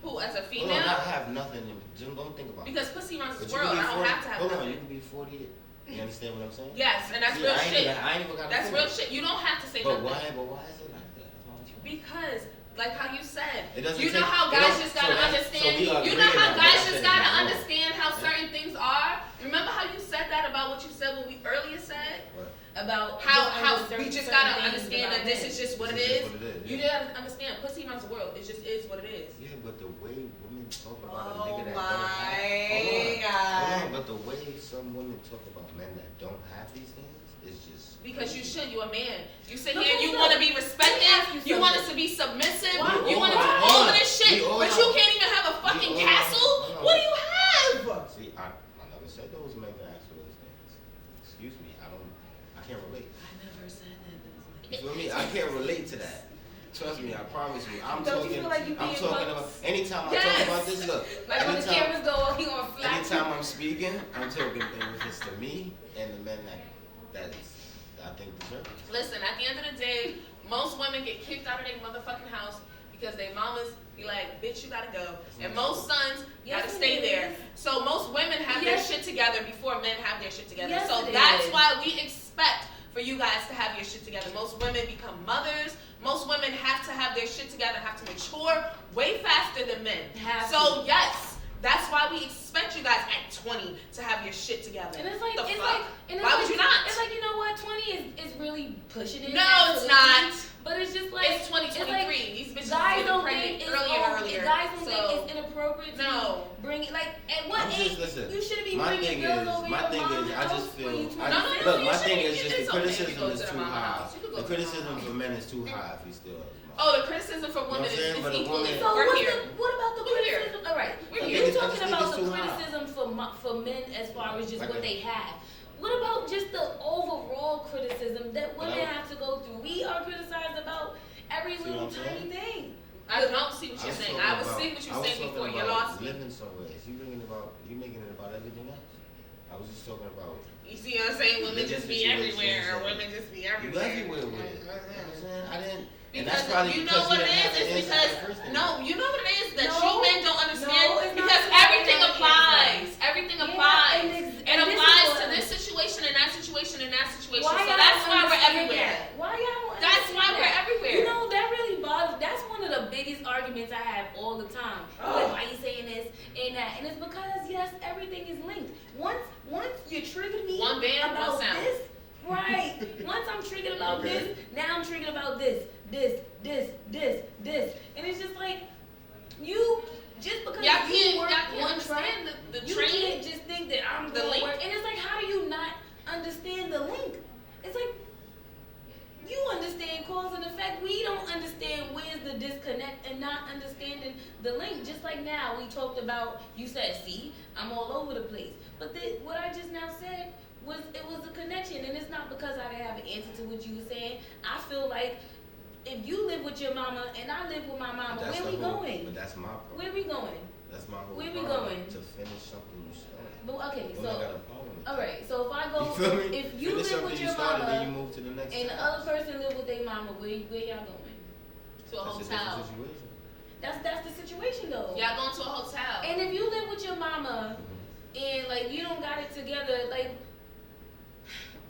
Who as a Hold on, female? not have nothing. And just don't think about it. Because pussy runs But this you could world. be I don't 40 have to have hold on, you nothing. could be 40. You understand what I'm saying? Yes, and that's See, real I ain't shit. even, I ain't even got That's to real shit. You don't have to say But nothing. why is it like that? That's what I'm trying to- Because Like how you said, It you know how guys just gotta understand. You know how guys just gotta understand how certain things are. Remember how you said that about what you said when we earlier said about how we just gotta understand that this is just what it is. You gotta understand. Pussy runs the world. It just is what it is. Yeah, but the way women talk about a Oh nigga that my don't have, God. hold on, but the way some women talk about men that don't have these things is just because you should. You're a man. You sit Look, here and you look, want to be respected. You want us to be submissive. Why? You want to do all of this shit, but you can't even have a fucking castle. What do you have? See, I never said those men can ask for those things. Excuse me, I can't relate. I never said that. You feel me? I can't relate to that. Trust me, I promise you. I'm Don't talking. you feel like you I'm being talking about anytime I talk about this. Look, like when the cameras go off, he gonna flash. anytime I'm speaking, I'm talking in reference to me and the men that I think deserve it. Listen, at the end of the day, most women get kicked out of their motherfucking house because their mamas be like, bitch, you gotta go. And most sons gotta stay there. So most women have their shit together before men have their shit together. Yes, so that's why we expect for you guys to have your shit together. Most women become mothers. Most women have to have their shit together, have to mature way faster than men. So yes, that's why we expect you guys at 20 to have your shit together. And it's like, the it's fuck? like, and it's Why like, would you not? It's like, you know what, 20 is really pushing it. No, it's not. But it's just like It's 2023. Like, these bitches guys don't pregnant think earlier and earlier. Guys don't think it's inappropriate to bring it. Like at what age you shouldn't be bringing girls over your mom's I just house feel. No, my thing is it's just the okay criticism to is go to too the mama high. house. You could go The to the criticism mama for house. men is too high if he still. Oh, the criticism for women is equally. So We're what's here. what about the We're here. criticism? All right, We're you're here. talking about the too high. criticism for men as far as just Like what a- they have. What about just the overall criticism that women have to go through? We are criticized about every See little what I'm saying? tiny thing. I don't see what you're saying. I was seeing what you were saying before. You lost me. Living somewhere. You making it about everything else. I was just talking about. You see what I'm saying? Women just be everywhere, or women just be You everywhere. everywhere with it. You know what I'm saying? I didn't. And Because that's probably you know because what you it didn't is. have It's an because inside person. you know what it is that No. you men don't understand. No, it's not because that. everything It's not applies. Everything Yeah, applies. and It this is applies what- to this situation and that situation and that situation. Why So y'all that's don't why we're understand everywhere. that? Why y'all don't That's why understand we're that? everywhere. You know, that really bothers. That's one of the biggest arguments I have all the time. Like, why you saying this and that? And it's because yes, everything is linked. Once you triggered me One band, about one sound. this, right? Once I'm triggered about this, now I'm triggered about this, and it's just like you. Just because Y'all you can't, work y'all can't one track, understand the you train. can't just think that I'm The going to link. work. And it's like, how do you not understand the link? It's like, you understand cause and effect. We don't understand where's the disconnect and not understanding the link. Just like now, we talked about, you said, see, I'm all over the place. But what I just now said was, it was a connection. And it's not because I didn't have an answer to what you were saying. I feel like if you live with your mama and I live with my mama, where we going? But that's my problem. Where we going? That's my whole Where we problem. going? To finish something you started. But okay, Women got a problem with all that. right. So if I go, You feel me? if you Finish live something with you your started, then you mama move to the next and the step. other person live with their mama, where y'all going? To a That's a hotel. different situation. That's the situation though. Y'all going to a hotel. And if you live with your mama and like you don't got it together, like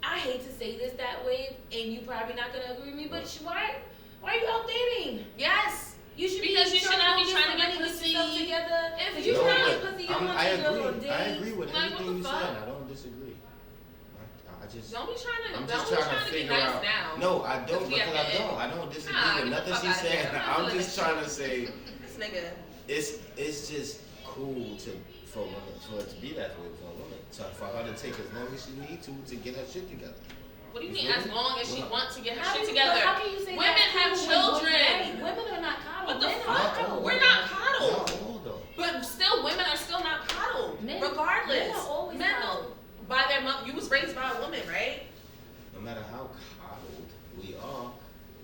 I hate to say this that way, and you probably not gonna agree with me, but why are you out dating? Yes. You should Because you should not be trying to get get pussy. yourself together. If you you trying to know get pussy, you don't want I your girl on agree. dates. I agree with Like, everything what you the said. fuck? I don't disagree. I just. Don't be trying to. I'm Don't just be trying trying to to be figure nice out. now. No, I don't we because have to I don't disagree Nah, with get the nothing fuck she outta here. said. I'm not I'm feeling just that trying to say This nigga. it's just cool for women for it to be that way for a woman. So for her to take as long as she needs to get her shit together. What do you mean? As long as she wants to get her How shit do- together. How can you say Women that have too when children. Women are not coddled. What the Men are fuck? coddled. We're not coddled. Not all though. But still, women are still not coddled. Men- regardless. men are always Men coddled. by their mom. You was raised by a woman, right? No matter how coddled we are,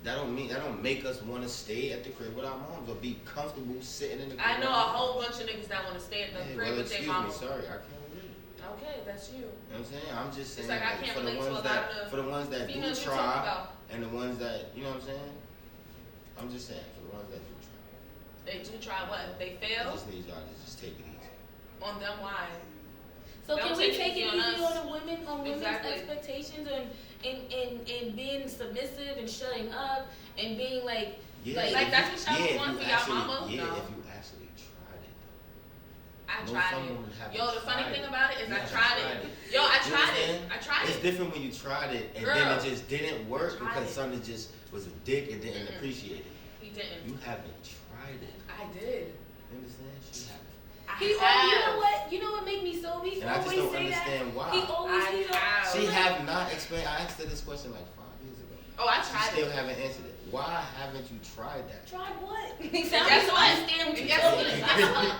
that don't make us want to stay at the crib with our moms or be comfortable sitting in the crib. I know with a our whole moms. bunch of niggas that want to stay at the Hey, crib well, with their excuse mom. me, sorry, I can't relate. Okay, that's you. You know what I'm saying? I'm just saying It's like I that can't for the relate to a ones lot that of the for the ones that do females you talk try about. and the ones that you know what I'm saying? I'm just saying for the ones that do try. They do try what? They I fail just need y'all to just take it easy. on them. Why? So Don't can we take take it it easy easy on on us. the women, on women's Exactly. expectations and being submissive and shutting up and being like Yeah, Like that's what y'all want for y'all mama? Yeah, No. if you actually tried it. I Most tried women it. haven't Yo, the funny tried thing it. about it is You I haven't tried it. Yo, I You tried it. understand? I tried It's it. different when you tried it and Girl. then it just didn't work Tried because it. something just was a dick and didn't appreciate it. He didn't. You haven't tried it. I did. You understand? She haven't. You know what? You know what make me so? He And I just always don't say understand that. why. He always I have. She have not explained. I asked her this question like 5 years ago. Oh, I She tried still it. haven't answered it. Why haven't you tried that? Tried what? Guess what? Understand what you're Guess saying. what?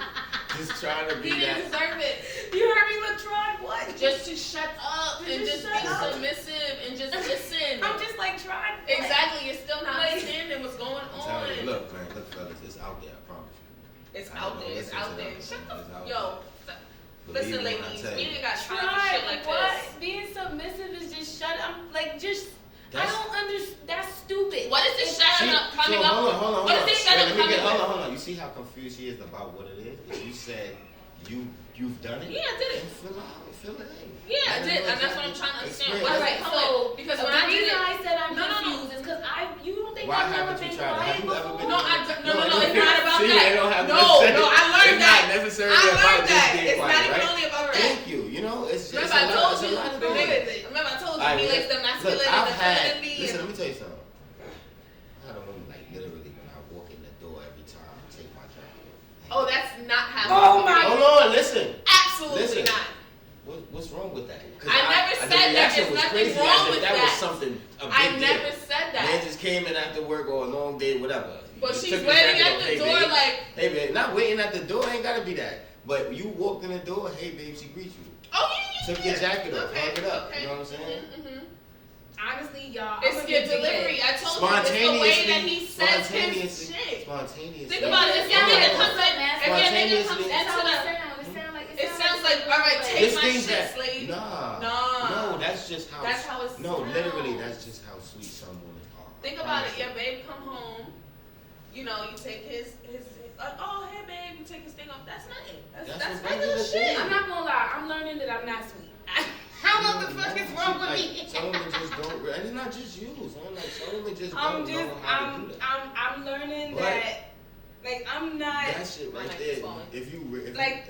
Just trying to He be didn't that. deserve it. You heard me? Look, tried what? Just to shut up and just shut be up. submissive and just listen. I'm just like tried. What? Exactly. You're still not Like- understanding what's going I'm telling you, on. look, man, look, fellas, it's out there. I promise you. It's I out don't there. It's listen out to there. them, Shut man. the It's out yo. Believe Listen, me when I ladies, tell we you. ain't got time for Tried shit like what? this. Being submissive is just shut up. Like just. I That's- don't understand. That's stupid. What is this shut See, up coming so up? hold on. What is this shut up coming up? Hold on. You see how confused she is about what it is? If you said you've done it, Yeah, I did it. then fill it in. Yeah, I Let did, her know and that's what I'm exactly. trying to understand. Experience. Why All right, Come so on, because when the I did reason it, I said I'm No, no, no. confused is because you don't think Why I've never haven't you been tried it? quiet Have you ever before? been? no, it's look, not about see, that. It don't have No, necessarily- no, I learned it's that. not necessarily I about learned just that. being It's quiet, not even right? only about that. Thank you. You know, it's Remember, I a told lot, you. it's a lot of things. Remember, I told you. Alright, He likes the look, masculine and I've the had. femininity. Listen, and- let me tell you something. I had a woman like literally when I walk in the door every time I take my jacket off. Oh, that's not happening. Oh my- Hold on, listen. Absolutely Listen. not. What's wrong with that? 'Cause I never the said that. reaction There's was nothing crazy, wrong as if with that was that. something a big I deal. never said that. Man just came in after work or a long day, whatever. But You she's took his waiting jacket at off, the hey, door babe. like, Hey, babe, not waiting at the door, ain't gotta be that. But you walked in the door, hey, babe, she greets you. oh yeah. Took your jacket off, Okay, hung it up. okay. You know what I'm saying? Mhm. Honestly, y'all. It's your delivery. I told you it's the way that he says his shit. Spontaneously. Think about it. If your nigga comes in, if your nigga comes Spontaneously. That's how into it the, sounds. it sounds like, all right, take This my thing's shit, that, slave. Nah. Nah. No, that's just how. That's how it No, sounds. literally, that's just how sweet some women are. Think about it. Your babe come home. You know, you take his oh hey babe, you take his thing off. That's nothing. That's what regular regular shit. shit. I'm not gonna lie. I'm learning that I'm not sweet. How what the fuck is wrong with me? Some women just don't, and it's not just you. Some women just I'm don't know how to do that. I'm learning But- that. Like I'm not. That shit My right neck there. is falling. If you Like,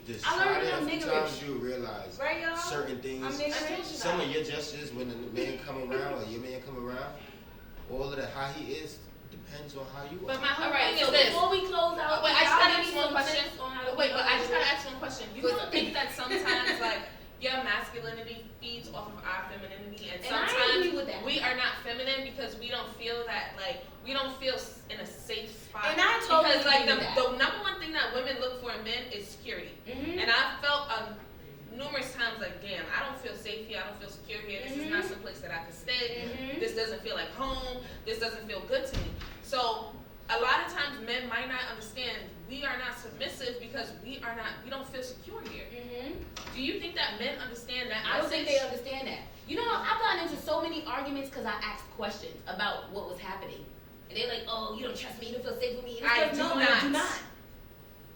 just I try learned it I'm a few niggerish. times, you realize Right, y'all? certain things. I'm niggerish. Some of your gestures when the man come around or your man come around, all of that how he is depends on how you are. But my whole All right, thing so is this. before we close out, Wait, I just y'all gotta give ask me one some question. tips on how to Wait, be but I just comfortable. gotta ask one question. You don't think that sometimes like your masculinity feeds off of our femininity, and And I sometimes agree with that. we are not feminine because we don't feel that like we don't feel in a safe spot. And I totally because like agree with the number one thing that women look for in men is security. Mhm. And I felt numerous times like, damn, I don't feel safe here. I don't feel secure here. This is not some place that I can stay. Mhm. This doesn't feel like home. This doesn't feel good to me. So a lot of times men might not understand we are not submissive because we don't feel secure here. Mhm. Do you think that men understand that? I don't think they message? understand that. You know, I've gotten into so many arguments because I asked questions about what was happening. And they're like, oh, you don't trust me, you don't feel safe with me. And it's I like, do no, not. I do not.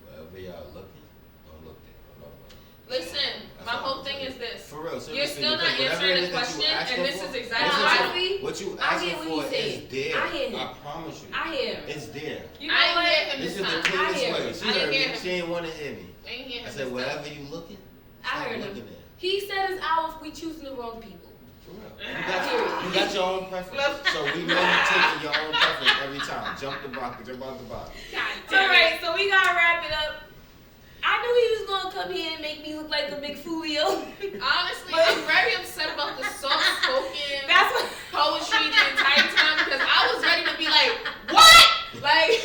Wherever y'all looking, don't look there. Listen, That's my all whole I'm thing saying. is this. For real, seriously, You're still not because whatever answering it the is that you question, asking and this for, is exactly No, why. honestly, what you I asking get what for he's saying. is there. I hear him. I promise you. I hear him. It's there. You know I ain't what? hear him This this is the time. clearest hear way. him. She I didn't heard hear me. him. She didn't want to hear me. I ain't hear him I this said, time. wherever you looking, I stop heard looking him. there. He said it's ours if we choosing the wrong people. For real. You got your own preference. So we know you taking your own preference every time. Jump out the box. All right, so we gotta wrap it up. I knew he was gonna come here and make me look like a big Fulio. Honestly, I'm very upset about the soft-spoken That's what. poetry the entire time because I was ready to be like, what? Like,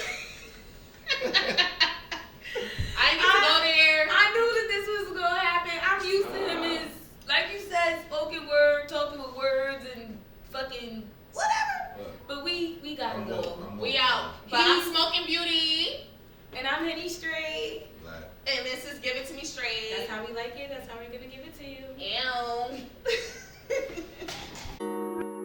I need to go there. I knew that this was gonna happen. I'm used to him as, like you said, spoken word, talking with words and fucking whatever. But we gotta go. We out. But I'm Smoking Beauty. And I'm Henny Straight. Black. And this is Give It To Me Straight. That's how we like it. That's how we're gonna give it to you. Ew.